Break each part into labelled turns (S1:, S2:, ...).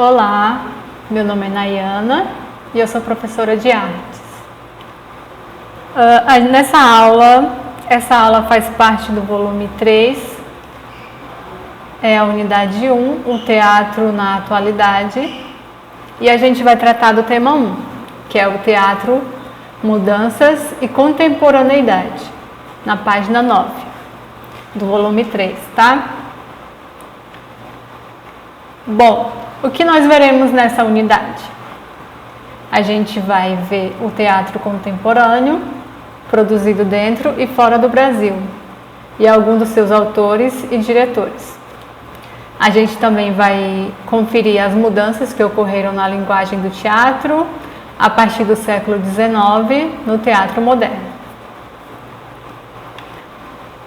S1: Olá, meu nome é Nayana e eu sou professora de artes. Essa aula faz parte do volume 3, é a unidade 1, o teatro na atualidade, e a gente vai tratar do tema 1, que é o teatro, mudanças e contemporaneidade, na página 9 do volume 3, tá? Bom, o que nós veremos nessa unidade? A gente vai ver o teatro contemporâneo, produzido dentro e fora do Brasil, e alguns dos seus autores e diretores. A gente também vai conferir as mudanças que ocorreram na linguagem do teatro a partir do século XIX no teatro moderno.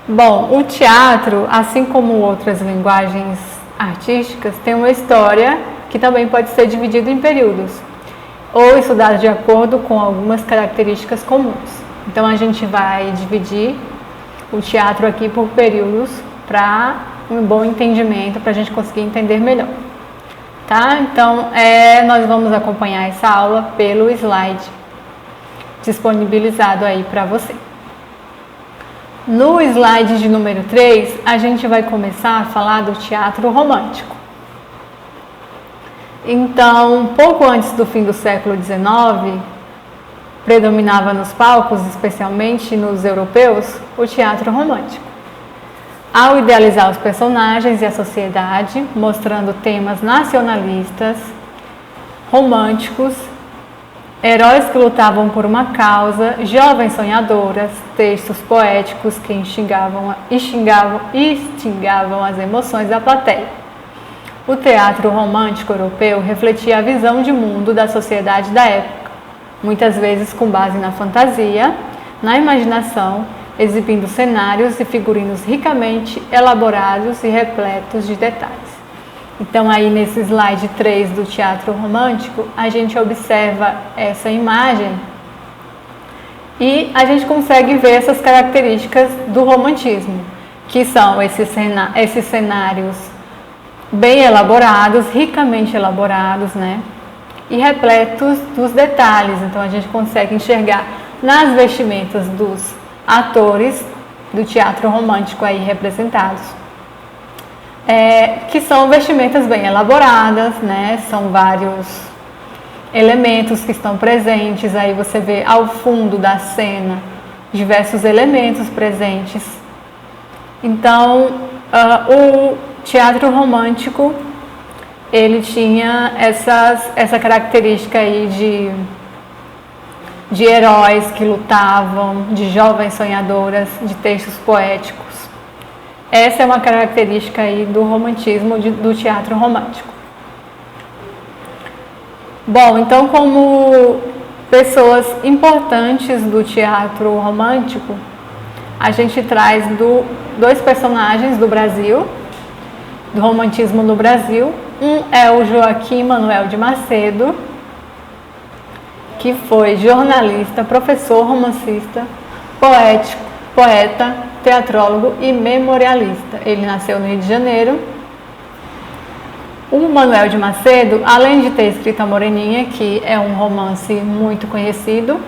S1: Bom, o teatro, assim como outras linguagens artísticas, tem uma história que também pode ser dividida em períodos, ou estudado de acordo com algumas características comuns. Então a gente vai dividir o teatro aqui por períodos para um bom entendimento, para a gente conseguir entender melhor. Tá? Então nós vamos acompanhar essa aula pelo slide disponibilizado aí para você. No slide de número 3, a gente vai começar a falar do teatro romântico. Então, pouco antes do fim do século XIX, predominava nos palcos, especialmente nos europeus, o teatro romântico. Ao idealizar os personagens e a sociedade, mostrando temas nacionalistas, românticos, heróis que lutavam por uma causa, jovens sonhadoras, textos poéticos que extingavam as emoções da plateia. O teatro romântico europeu refletia a visão de mundo da sociedade da época, muitas vezes com base na fantasia, na imaginação, exibindo cenários e figurinos ricamente elaborados e repletos de detalhes. Então aí nesse slide 3 do teatro romântico, a gente observa essa imagem e a gente consegue ver essas características do romantismo, que são esses cenários bem elaborados, ricamente elaborados, né? E repletos dos detalhes. Então a gente consegue enxergar nas vestimentas dos atores do teatro romântico aí representados, que são vestimentas bem elaboradas, né? São vários elementos que estão presentes. Aí você vê ao fundo da cena diversos elementos presentes. Então, o teatro romântico, ele tinha essa característica aí de heróis que lutavam, de jovens sonhadoras, de textos poéticos. Essa é uma característica aí do romantismo, do teatro romântico. Bom, então como pessoas importantes do teatro romântico, a gente traz dois personagens do Brasil, do romantismo no Brasil. Um é o Joaquim Manuel de Macedo, que foi jornalista, professor, romancista, poeta, teatrólogo e memorialista. Ele nasceu no Rio de Janeiro. O Manuel de Macedo, além de ter escrito A Moreninha, que é um romance muito conhecido,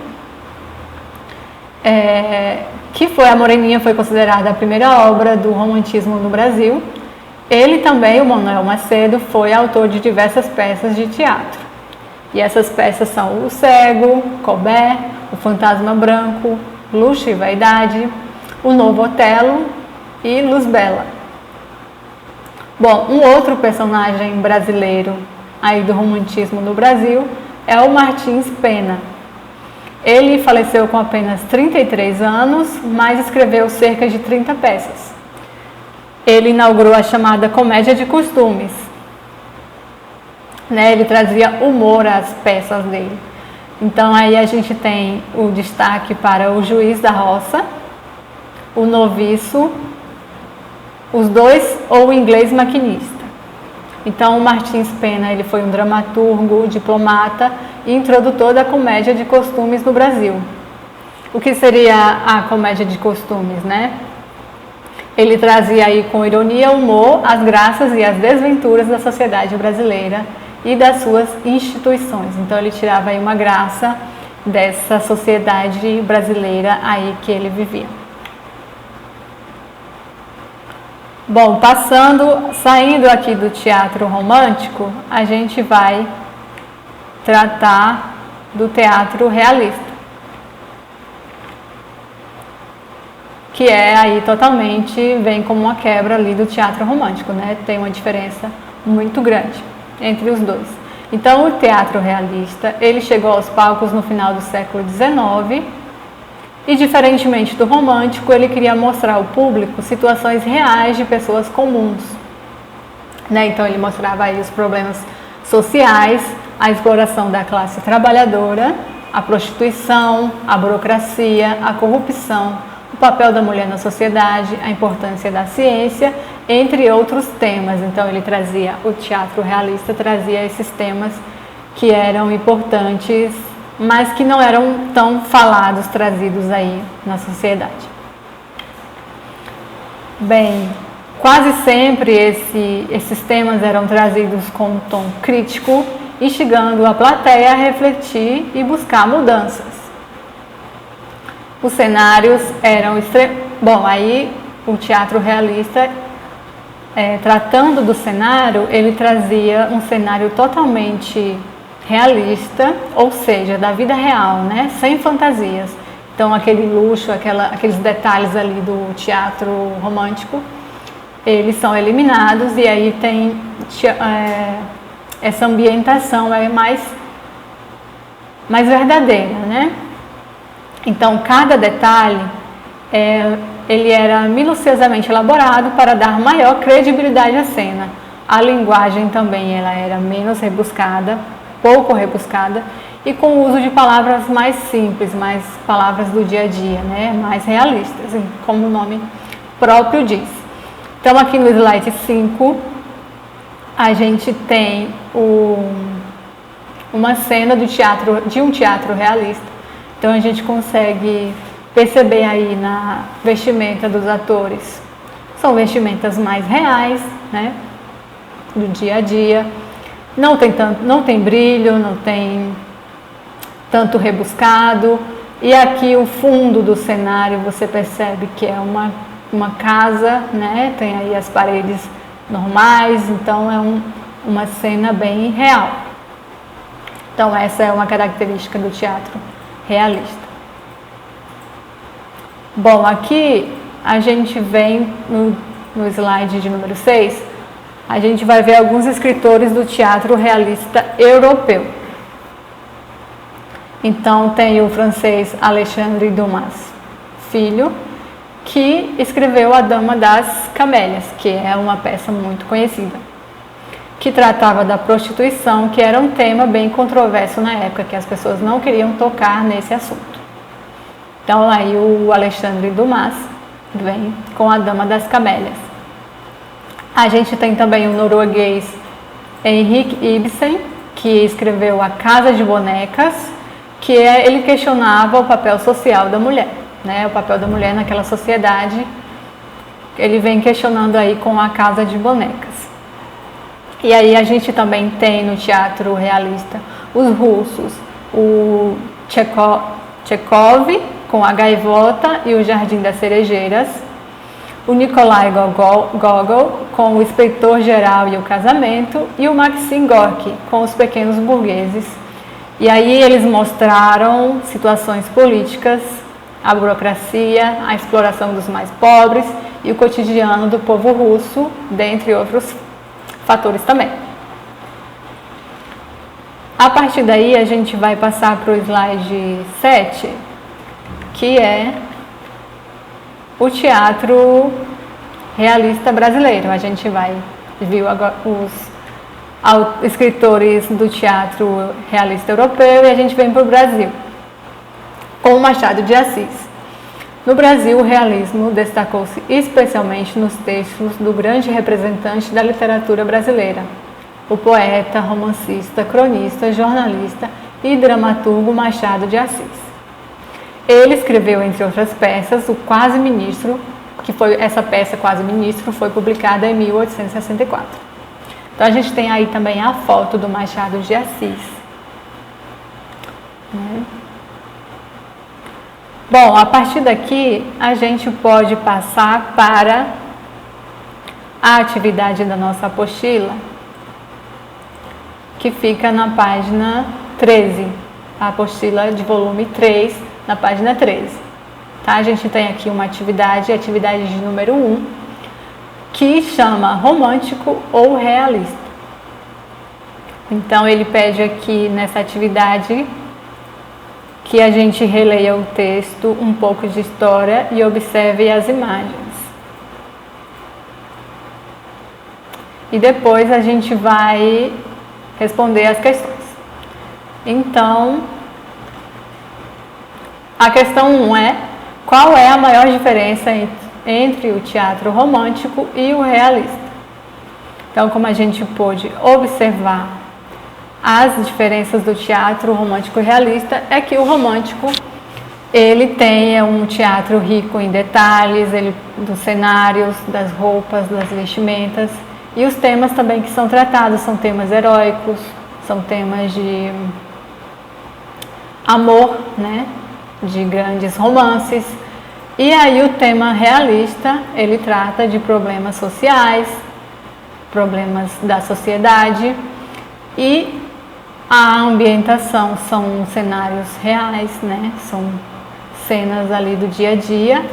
S1: A Moreninha foi considerada a primeira obra do romantismo no Brasil. Ele também, o Manuel Macedo, foi autor de diversas peças de teatro. E essas peças são O Cego, Colbert, O Fantasma Branco, Luxo e Vaidade, O Novo Otelo e Luz Bela. Bom, um outro personagem brasileiro aí do romantismo no Brasil é o Martins Pena. Ele faleceu com apenas 33 anos, mas escreveu cerca de 30 peças. Ele inaugurou a chamada comédia de costumes. Ele trazia humor às peças dele. Então aí a gente tem o destaque para O Juiz da Roça, O Noviço, Os Dois ou O Inglês Maquinista. Então o Martins Pena, ele foi um dramaturgo, diplomata e introdutor da comédia de costumes no Brasil. O que seria a comédia de costumes, né? Ele trazia aí com ironia e humor as graças e as desventuras da sociedade brasileira e das suas instituições. Então ele tirava aí uma graça dessa sociedade brasileira aí que ele vivia. Bom, saindo aqui do teatro romântico, a gente vai tratar do teatro realista, que é aí totalmente, vem como uma quebra ali do teatro romântico, né? Tem uma diferença muito grande entre os dois. Então, o teatro realista, ele chegou aos palcos no final do século XIX e, diferentemente do romântico, ele queria mostrar ao público situações reais de pessoas comuns, né? Então, ele mostrava aí os problemas sociais, a exploração da classe trabalhadora, a prostituição, a burocracia, a corrupção, o papel da mulher na sociedade, a importância da ciência, entre outros temas. Então ele trazia, o teatro realista trazia esses temas que eram importantes, mas que não eram tão falados, trazidos aí na sociedade. Bem, quase sempre esses temas eram trazidos com um tom crítico, instigando a plateia a refletir e buscar mudanças. Os cenários eram Bom, aí o teatro realista, tratando do cenário, ele trazia um cenário totalmente realista, ou seja, da vida real, né? Sem fantasias. Então, aquele luxo, aqueles detalhes ali do teatro romântico, eles são eliminados e aí tem essa ambientação mais verdadeira, né? Então, cada detalhe, ele era minuciosamente elaborado para dar maior credibilidade à cena. A linguagem também ela era menos rebuscada, pouco rebuscada, e com o uso de palavras mais simples, mais palavras do dia a dia, né? Mais realistas, como o nome próprio diz. Então, aqui no slide 5, a gente tem uma cena de um teatro realista. Então a gente consegue perceber aí na vestimenta dos atores. São vestimentas mais reais, né? Do dia a dia. Não tem brilho, não tem tanto rebuscado. E aqui o fundo do cenário você percebe que é uma casa, né? Tem aí as paredes normais, então é uma cena bem real. Então essa é uma característica do teatro realista. Bom, aqui a gente vem no slide de número 6, a gente vai ver alguns escritores do teatro realista europeu. Então tem o francês Alexandre Dumas Filho, que escreveu A Dama das Camélias, que é uma peça muito conhecida, que tratava da prostituição, que era um tema bem controverso na época, que as pessoas não queriam tocar nesse assunto. Então aí o Alexandre Dumas vem com A Dama das Camélias. A gente tem também o norueguês Henrik Ibsen, que escreveu A Casa de Bonecas, que ele questionava o papel social da mulher, né? O papel da mulher naquela sociedade. Ele vem questionando aí com A Casa de Bonecas. E aí a gente também tem no teatro realista os russos, o Tchekov com A Gaivota e o Jardim das Cerejeiras, o Nikolai Gogol com O Inspetor Geral e o Casamento e o Maxim Gorky com Os Pequenos Burgueses. E aí eles mostraram situações políticas, a burocracia, a exploração dos mais pobres e o cotidiano do povo russo, dentre outros fatores também. A partir daí a gente vai passar para o slide 7, que é o teatro realista brasileiro. A gente viu agora os escritores do teatro realista europeu e a gente vem para o Brasil, com o Machado de Assis. No Brasil, o realismo destacou-se especialmente nos textos do grande representante da literatura brasileira, o poeta, romancista, cronista, jornalista e dramaturgo Machado de Assis. Ele escreveu, entre outras peças, o Quase Ministro, essa peça Quase Ministro foi publicada em 1864. Então a gente tem aí também a foto do Machado de Assis, né? Bom, a partir daqui a gente pode passar para a atividade da nossa apostila, que fica na página 13, a apostila de volume 3, na página 13. Tá? A gente tem aqui uma atividade, a atividade de número 1, que chama romântico ou realista. Então ele pede aqui nessa atividade que a gente releia o texto, um pouco de história e observe as imagens. E depois a gente vai responder as questões. Então, a questão 1 é: qual é a maior diferença entre o teatro romântico e o realista? Então, como a gente pôde observar as diferenças do teatro romântico e realista, é que o romântico ele tem um teatro rico em detalhes, dos cenários, das roupas, das vestimentas, e os temas também que são tratados são temas heróicos, são temas de amor, né, de grandes romances. E aí o tema realista, ele trata de problemas sociais, problemas da sociedade, e a ambientação são cenários reais, né? São cenas ali do dia a dia.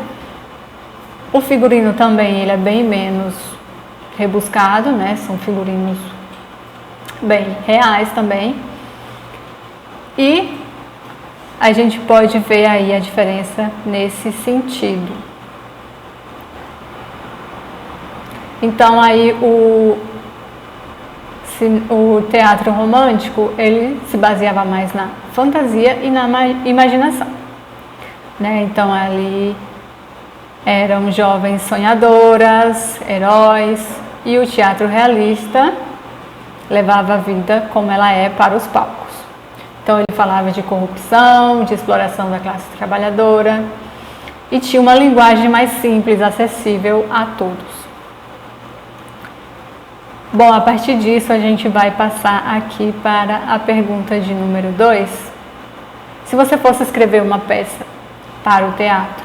S1: O figurino também ele é bem menos rebuscado, né? São figurinos bem reais também. E a gente pode ver aí a diferença nesse sentido. Então aí o teatro romântico, ele se baseava mais na fantasia e na imaginação, né? Então ali eram jovens sonhadoras, heróis, e o teatro realista levava a vida como ela é para os palcos. Então ele falava de corrupção, de exploração da classe trabalhadora, e tinha uma linguagem mais simples, acessível a todos. Bom, a partir disso a gente vai passar aqui para a pergunta de número 2. Se você fosse escrever uma peça para o teatro,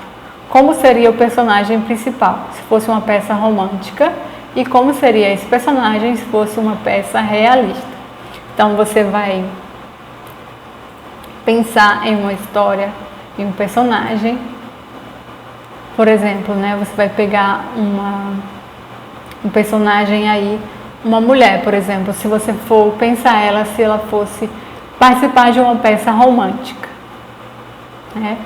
S1: como seria o personagem principal, se fosse uma peça romântica, e como seria esse personagem se fosse uma peça realista? Então você vai pensar em uma história, em um personagem. Por exemplo, né, você vai pegar um personagem aí, uma mulher, por exemplo, se você for pensar ela, se ela fosse participar de uma peça romântica, né?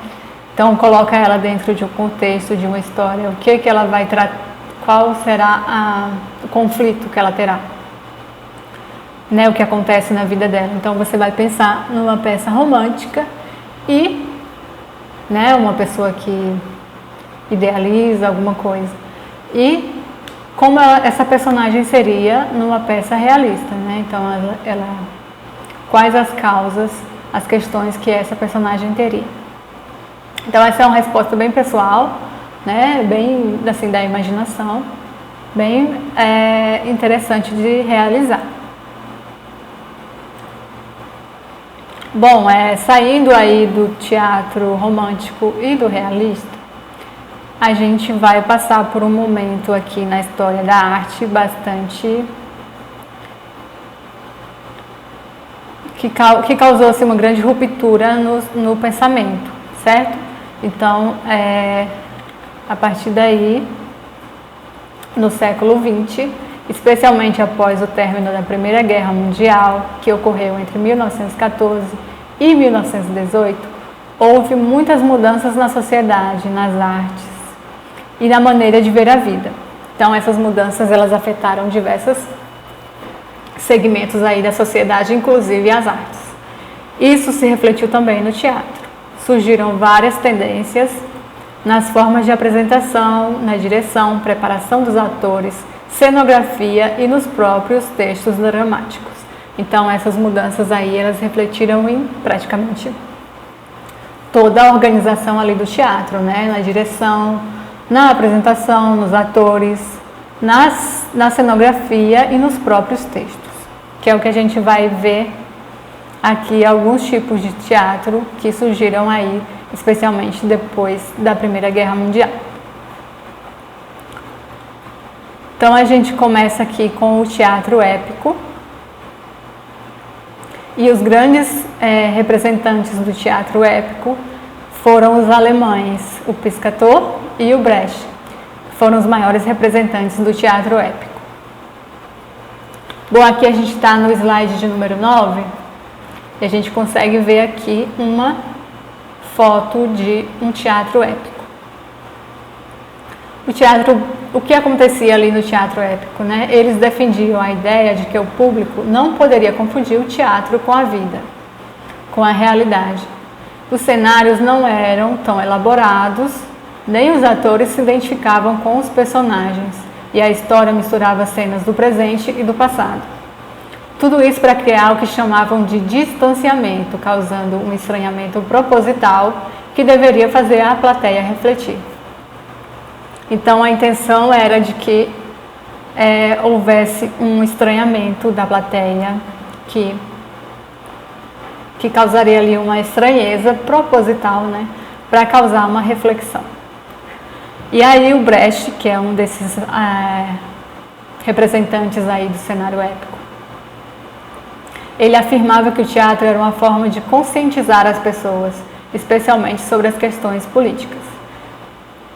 S1: Então coloca ela dentro de um contexto, de uma história, o que ela vai tratar, qual será o conflito que ela terá, né? O que acontece na vida dela. Então você vai pensar numa peça romântica e, né, uma pessoa que idealiza alguma coisa, e como essa personagem seria numa peça realista, né? Então, quais as causas, as questões que essa personagem teria. Então, essa é uma resposta bem pessoal, né? Bem, assim, da imaginação, bem interessante de realizar. Bom, saindo aí do teatro romântico e do realista, a gente vai passar por um momento aqui na história da arte bastante que causou assim, uma grande ruptura no pensamento, certo? Então, a partir daí, no século XX, especialmente após o término da Primeira Guerra Mundial, que ocorreu entre 1914 e 1918, houve muitas mudanças na sociedade, nas artes e na maneira de ver a vida. Então essas mudanças elas afetaram diversos segmentos aí da sociedade, inclusive as artes. Isso se refletiu também no teatro. Surgiram várias tendências nas formas de apresentação, na direção, preparação dos atores, cenografia e nos próprios textos dramáticos. Então essas mudanças aí elas refletiram em praticamente toda a organização ali do teatro, né? Na direção, na apresentação, nos atores, nas na cenografia e nos próprios textos, que é o que a gente vai ver aqui, alguns tipos de teatro que surgiram aí, especialmente depois da Primeira Guerra Mundial. Então a gente começa aqui com o teatro épico, e os grandes representantes do teatro épico foram os alemães, o Piscator e o Brecht, foram os maiores representantes do teatro épico. Bom, aqui a gente está no slide de número 9, e a gente consegue ver aqui uma foto de um teatro épico. O que acontecia ali no teatro épico, né? Eles defendiam a ideia de que o público não poderia confundir o teatro com a vida, com a realidade. Os cenários não eram tão elaborados, nem os atores se identificavam com os personagens, e a história misturava cenas do presente e do passado. Tudo isso para criar o que chamavam de distanciamento, causando um estranhamento proposital que deveria fazer a plateia refletir. Então a intenção era de que houvesse um estranhamento da plateia, que causaria ali uma estranheza proposital, né, para causar uma reflexão. E aí o Brecht, que é um desses representantes aí do cenário épico, ele afirmava que o teatro era uma forma de conscientizar as pessoas, especialmente sobre as questões políticas.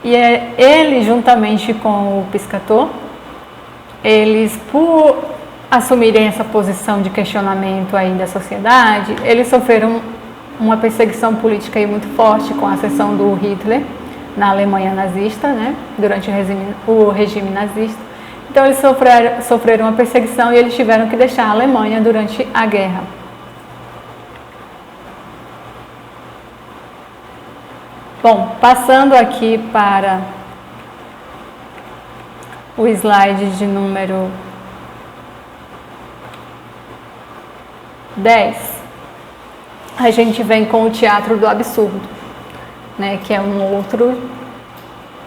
S1: E ele, juntamente com o Piscator, eles, por assumirem essa posição de questionamento aí da sociedade, eles sofreram uma perseguição política aí muito forte com a ascensão do Hitler na Alemanha nazista, né, durante o regime nazista. Então eles sofreram uma perseguição e eles tiveram que deixar a Alemanha durante a guerra. Bom, passando aqui para o slide de número 10, a gente vem com o teatro do absurdo, né, que é um outro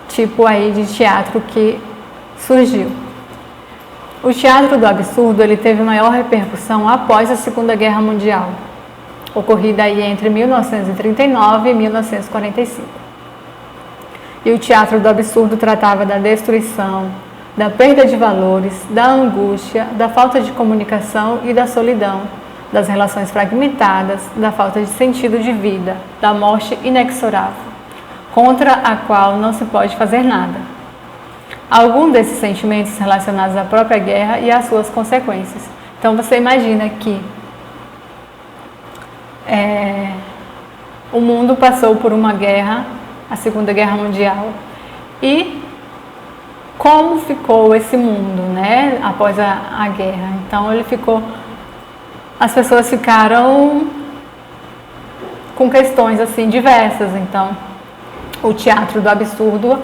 S1: tipo aí de teatro que surgiu. O teatro do absurdo, ele teve maior repercussão após a Segunda Guerra Mundial, ocorrida aí entre 1939 e 1945. E o teatro do absurdo tratava da destruição, da perda de valores, da angústia, da falta de comunicação e da solidão, das relações fragmentadas, da falta de sentido de vida, da morte inexorável, contra a qual não se pode fazer nada. Algum desses sentimentos relacionados à própria guerra e às suas consequências. Então você imagina que o mundo passou por uma guerra, a Segunda Guerra Mundial, e como ficou esse mundo, né, após a guerra. Então as pessoas ficaram com questões assim diversas. Então o teatro do absurdo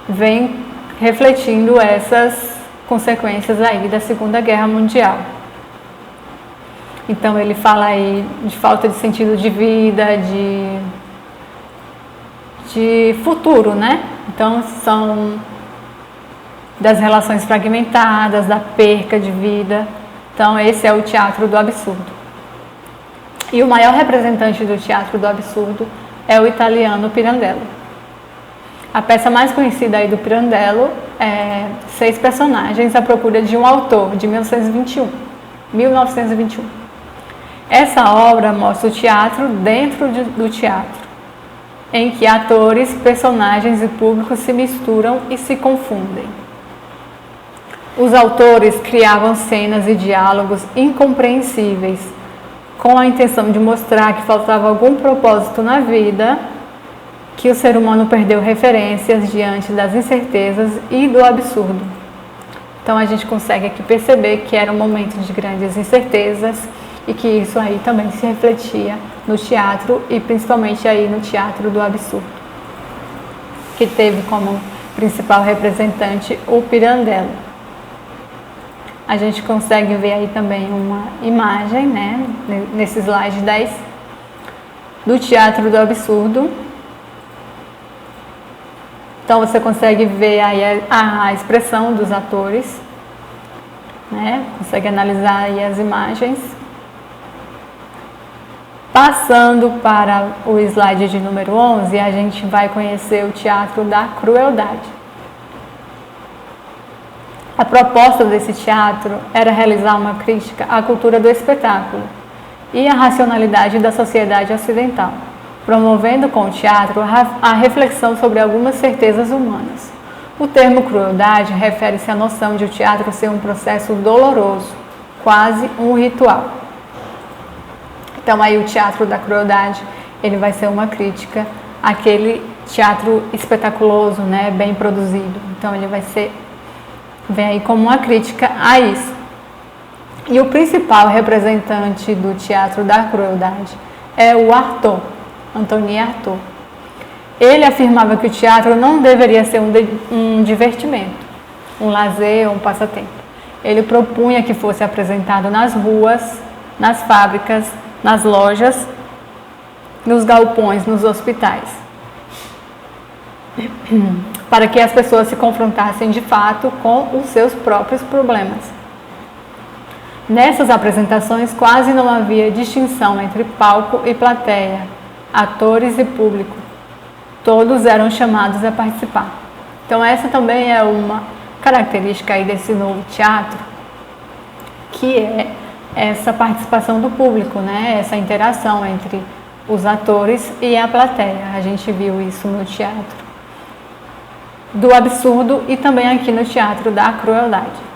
S1: vem refletindo essas consequências aí da Segunda Guerra Mundial. Então ele fala aí de falta de sentido de vida, de futuro, né? Então são das relações fragmentadas, da perca de vida. Então esse é o teatro do absurdo. E o maior representante do teatro do absurdo é o italiano Pirandello. A peça mais conhecida aí do Pirandello é 6 personagens à procura de um autor, de 1921. Essa obra mostra o teatro dentro do teatro, em que atores, personagens e público se misturam e se confundem. Os autores criavam cenas e diálogos incompreensíveis, com a intenção de mostrar que faltava algum propósito na vida, que o ser humano perdeu referências diante das incertezas e do absurdo. Então a gente consegue aqui perceber que era um momento de grandes incertezas e que isso aí também se refletia no teatro e principalmente aí no teatro do absurdo, que teve como principal representante o Pirandello. A gente consegue ver aí também uma imagem, né, nesse slide 10, do teatro do absurdo. Então você consegue ver aí a expressão dos atores né? Consegue analisar aí as imagens. Passando para o slide de número 11, a gente vai conhecer o teatro da crueldade. A proposta desse teatro era realizar uma crítica à cultura do espetáculo e à racionalidade da sociedade ocidental, promovendo com o teatro a reflexão sobre algumas certezas humanas. O termo crueldade refere-se à noção de o teatro ser um processo doloroso, quase um ritual. Então aí o teatro da crueldade, ele vai ser uma crítica àquele teatro espetaculoso, né, bem produzido. Então ele vem aí como uma crítica a isso. E o principal representante do teatro da crueldade é o Artaud, Antony Artaud. Ele afirmava que o teatro não deveria ser um divertimento, um lazer ou um passatempo. Ele propunha que fosse apresentado nas ruas, nas fábricas, nas lojas, nos galpões, nos hospitais, para que as pessoas se confrontassem de fato com os seus próprios problemas. Nessas apresentações quase não havia distinção entre palco e plateia, atores e público. Todos eram chamados a participar. Então essa também é uma característica aí desse novo teatro, que é essa participação do público, né? Essa interação entre os atores e a plateia. A gente viu isso no teatro do absurdo e também aqui no teatro da crueldade.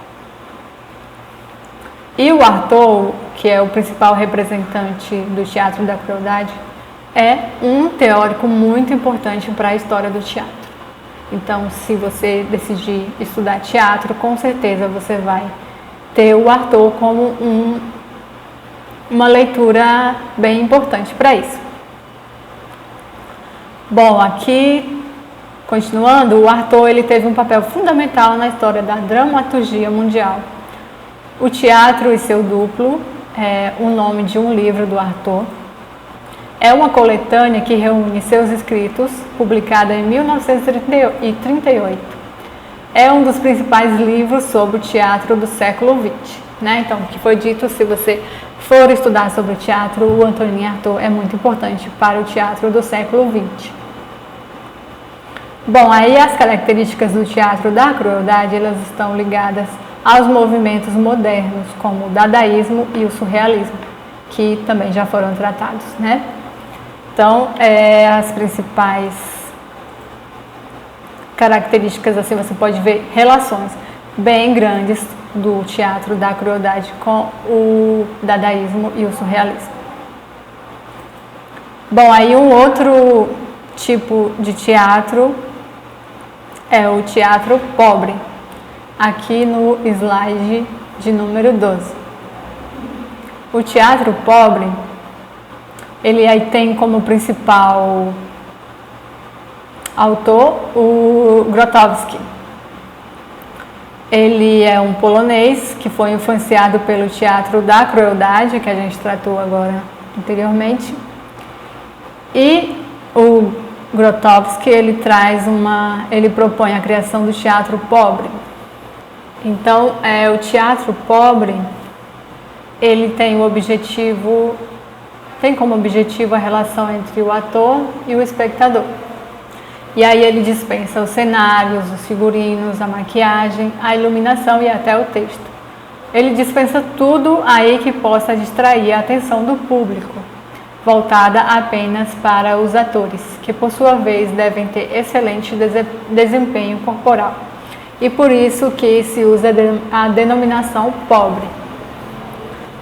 S1: E o Artaud, que é o principal representante do teatro da crueldade, é um teórico muito importante para a história do teatro. Então, se você decidir estudar teatro, com certeza você vai ter o Artaud como uma leitura bem importante para isso. Bom, aqui, continuando, o Artaud ele teve um papel fundamental na história da dramaturgia mundial. O Teatro e seu Duplo é o nome de um livro do Artaud. É uma coletânea que reúne seus escritos, publicada em 1938. É um dos principais livros sobre o teatro do século XX. Né? Então, o que foi dito, se você for estudar sobre o teatro, o Antony Artaud é muito importante para o teatro do século XX. Bom, aí as características do teatro da crueldade, elas estão ligadas aos movimentos modernos, como o dadaísmo e o surrealismo, que também já foram tratados, né? Então, as principais características, assim, você pode ver relações bem grandes do teatro da crueldade com o dadaísmo e o surrealismo. Bom, aí um outro tipo de teatro é o teatro pobre, aqui no slide de número 12. O teatro pobre, ele aí tem como principal autor o Grotowski. Ele é um polonês que foi influenciado pelo teatro da crueldade, que a gente tratou agora anteriormente. E o Grotowski, ele propõe a criação do teatro pobre. Então, o teatro pobre, ele tem como objetivo a relação entre o ator e o espectador. E aí ele dispensa os cenários, os figurinos, a maquiagem, a iluminação e até o texto. Ele dispensa tudo aí que possa distrair a atenção do público, voltada apenas para os atores, que por sua vez devem ter excelente desempenho corporal. E por isso que se usa a denominação pobre.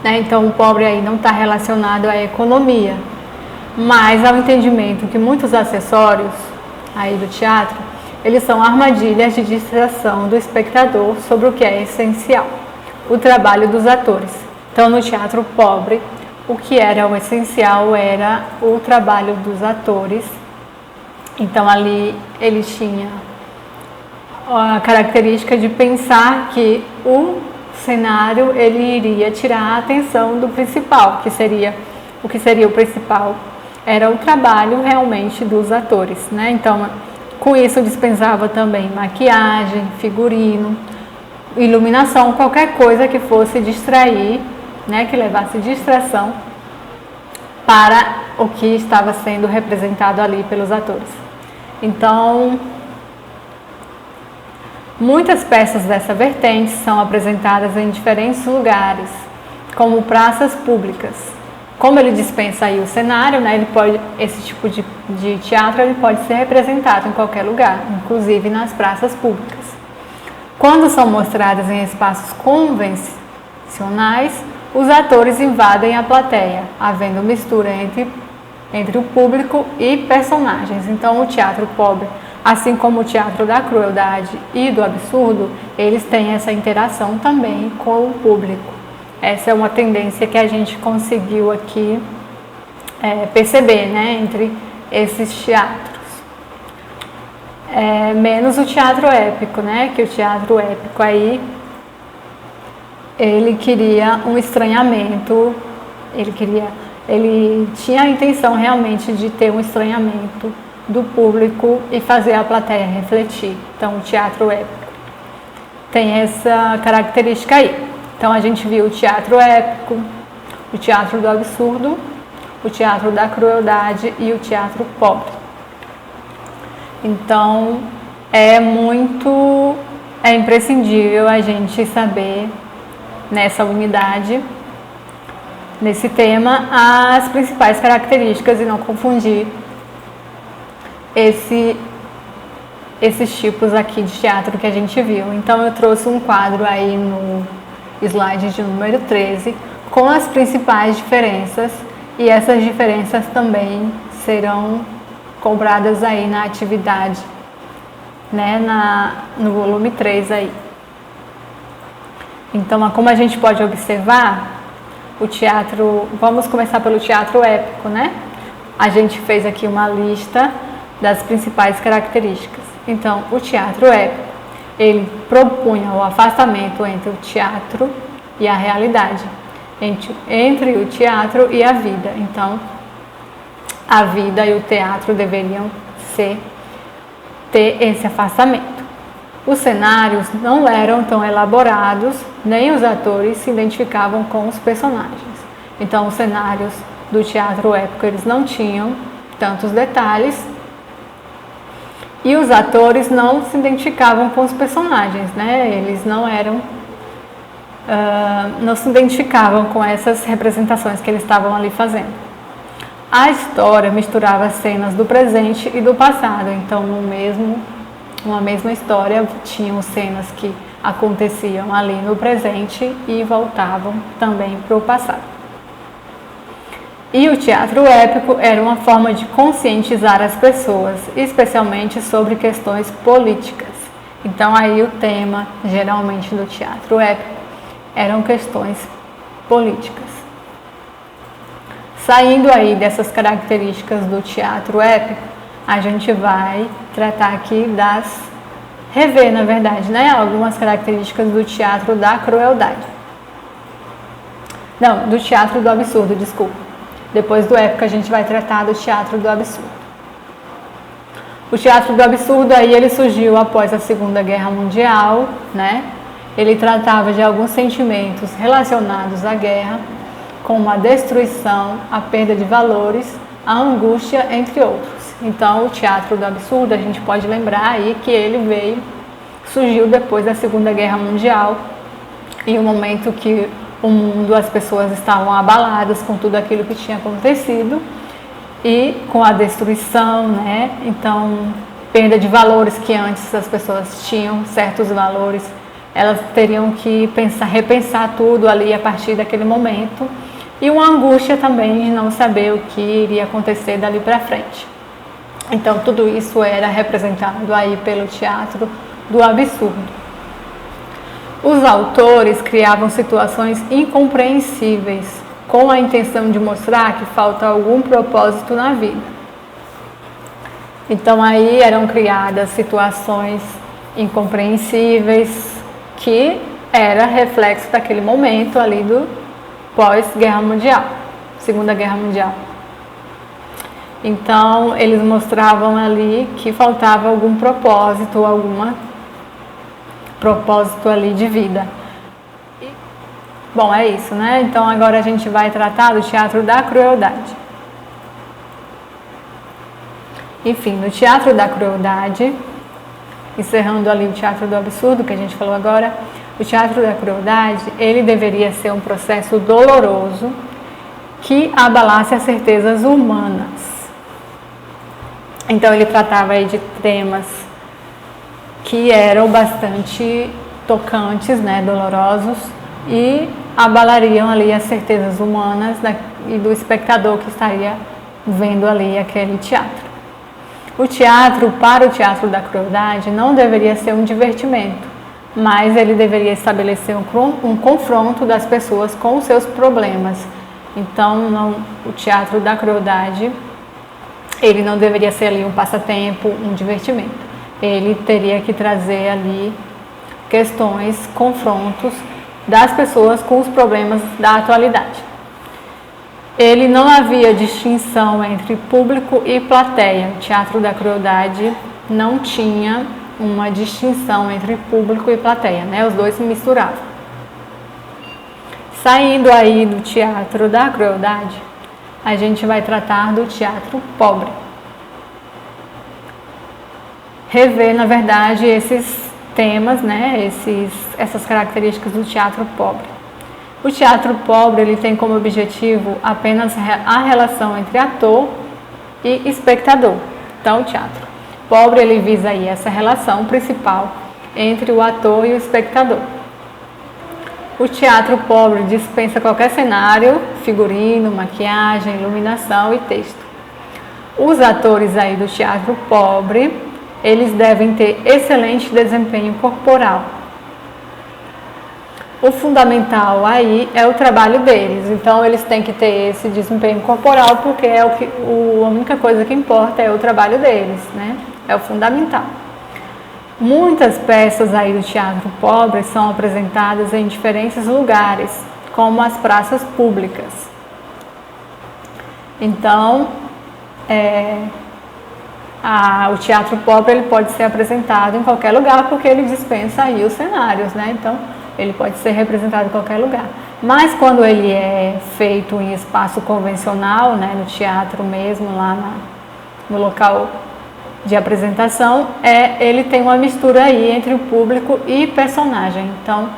S1: Né? Então o pobre aí não está relacionado à economia, mas ao entendimento que muitos acessórios aí do teatro, eles são armadilhas de distração do espectador sobre o que é essencial, o trabalho dos atores. Então no teatro pobre, o que era o essencial era o trabalho dos atores. Então ali ele tinha a característica de pensar que o cenário ele iria tirar a atenção do principal, o que seria o principal era o trabalho realmente dos atores, né? Então, com isso dispensava também maquiagem, figurino, iluminação, qualquer coisa que fosse distrair, né, que levasse distração para o que estava sendo representado ali pelos atores. Então, muitas peças dessa vertente são apresentadas em diferentes lugares, como praças públicas. Como ele dispensa aí o cenário, né, esse tipo de teatro ele pode ser representado em qualquer lugar, inclusive nas praças públicas. Quando são mostradas em espaços convencionais, os atores invadem a plateia, havendo mistura entre o público e personagens. Então, o teatro pobre, assim como o teatro da crueldade e do absurdo, eles têm essa interação também com o público. Essa é uma tendência que a gente conseguiu aqui perceber, né, entre esses teatros. Menos o teatro épico, né, que o teatro épico aí, ele queria um estranhamento, ele tinha a intenção realmente de ter um estranhamento do público e fazer a plateia refletir. Então, o teatro épico tem essa característica aí. Então, a gente viu o teatro épico, o teatro do absurdo, o teatro da crueldade e o teatro pobre. Então, é imprescindível a gente saber, nessa unidade, nesse tema, as principais características e não confundir esses tipos aqui de teatro que a gente viu. Então, eu trouxe um quadro aí no slide de número 13 com as principais diferenças, e essas diferenças também serão cobradas aí na atividade, né, no volume 3 aí. Então, como a gente pode observar, o teatro, vamos começar pelo teatro épico, né? A gente fez aqui uma lista das principais características. Então, o teatro épico, ele propunha o afastamento entre o teatro e a realidade, entre o teatro e a vida. Então, a vida e o teatro deveriam ter esse afastamento. Os cenários não eram tão elaborados, nem os atores se identificavam com os personagens. Então, os cenários do teatro épico, eles não tinham tantos detalhes, e os atores não se identificavam com os personagens, né? Eles não se identificavam com essas representações que eles estavam ali fazendo. A história misturava cenas do presente e do passado. Então, uma mesma história, tinham cenas que aconteciam ali no presente e voltavam também para o passado. E o teatro épico era uma forma de conscientizar as pessoas, especialmente sobre questões políticas. Então, aí o tema, geralmente, do teatro épico eram questões políticas. Saindo aí dessas características do teatro épico, a gente vai tratar aqui rever, na verdade, né, algumas características do teatro da crueldade. Não, do teatro do absurdo, desculpa. Depois do épico a gente vai tratar do teatro do absurdo. O teatro do absurdo aí ele surgiu após a Segunda Guerra Mundial, né? Ele tratava de alguns sentimentos relacionados à guerra, como a destruição, a perda de valores, a angústia, entre outros. Então, o teatro do absurdo, a gente pode lembrar aí que ele surgiu depois da Segunda Guerra Mundial, em um momento que o mundo, as pessoas estavam abaladas com tudo aquilo que tinha acontecido e com a destruição, né? Então, perda de valores que antes as pessoas tinham, certos valores, elas teriam que repensar tudo ali a partir daquele momento, e uma angústia também de não saber o que iria acontecer dali para frente. Então, tudo isso era representado aí pelo teatro do absurdo. Os autores criavam situações incompreensíveis, com a intenção de mostrar que falta algum propósito na vida. Então, aí eram criadas situações incompreensíveis, que era reflexo daquele momento ali do pós-guerra mundial, Segunda Guerra Mundial. Então, eles mostravam ali que faltava alguma propósito ali de vida. Bom, é isso, né? Então agora a gente vai tratar do teatro da crueldade. Enfim, no teatro da crueldade, encerrando ali o teatro do absurdo que a gente falou agora, o teatro da crueldade, ele deveria ser um processo doloroso que abalasse as certezas humanas. Então ele tratava aí de temas que eram bastante tocantes, né, dolorosos, e abalariam ali as certezas humanas e do espectador que estaria vendo ali aquele teatro. O teatro, para o teatro da crueldade, não deveria ser um divertimento, mas ele deveria estabelecer um confronto das pessoas com os seus problemas. Então, o teatro da crueldade, ele não deveria ser ali um passatempo, um divertimento. Ele teria que trazer ali questões, confrontos das pessoas com os problemas da atualidade. Ele não havia distinção entre público e plateia. O teatro da crueldade não tinha uma distinção entre público e plateia, né? Os dois se misturavam. Saindo aí do teatro da crueldade, a gente vai tratar do teatro pobre. Rever, na verdade, esses temas, né? Essas características do teatro pobre. O teatro pobre, ele tem como objetivo apenas a relação entre ator e espectador. Então, o teatro pobre, ele visa aí essa relação principal entre o ator e o espectador. O teatro pobre dispensa qualquer cenário, figurino, maquiagem, iluminação e texto. Os atores aí do teatro pobre, eles devem ter excelente desempenho corporal. O fundamental aí é o trabalho deles, então eles têm que ter esse desempenho corporal, porque é a única coisa que importa é o trabalho deles, né? É o fundamental. Muitas peças aí do teatro pobre são apresentadas em diferentes lugares, como as praças públicas. Então, o teatro pobre, ele pode ser apresentado em qualquer lugar, porque ele dispensa aí os cenários, né? Então, ele pode ser representado em qualquer lugar. Mas quando ele é feito em espaço convencional, né, no teatro mesmo, lá no local de apresentação, ele tem uma mistura aí entre o público e personagem. Então,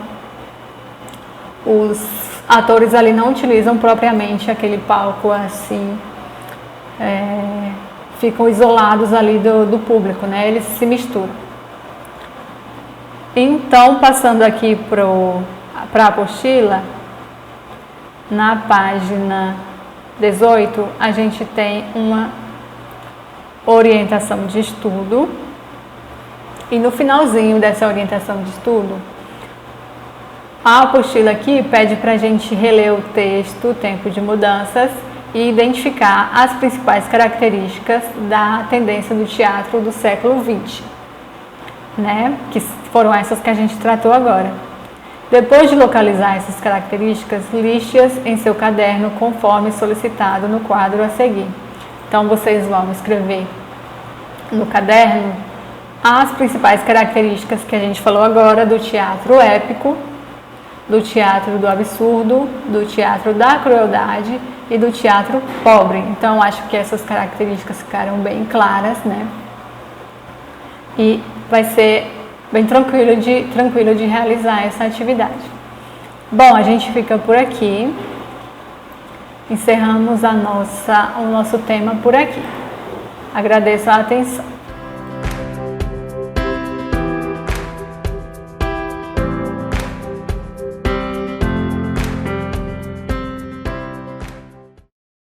S1: os atores ali não utilizam propriamente aquele palco assim, ficam isolados ali do público, né? Eles se misturam. Então, passando aqui para a apostila, na página 18, a gente tem uma orientação de estudo, e no finalzinho dessa orientação de estudo, a apostila aqui pede para a gente reler o texto, Tempo de Mudanças, e identificar as principais características da tendência do teatro do século XX, né? Que foram essas que a gente tratou agora. Depois de localizar essas características, liste-as em seu caderno conforme solicitado no quadro a seguir. Então, vocês vão escrever no caderno as principais características que a gente falou agora do teatro épico, do teatro do absurdo, do teatro da crueldade e do teatro pobre. Então, acho que essas características ficaram bem claras, né? E vai ser bem tranquilo de realizar essa atividade. Bom, a gente fica por aqui. Encerramos o nosso tema por aqui. Agradeço a atenção.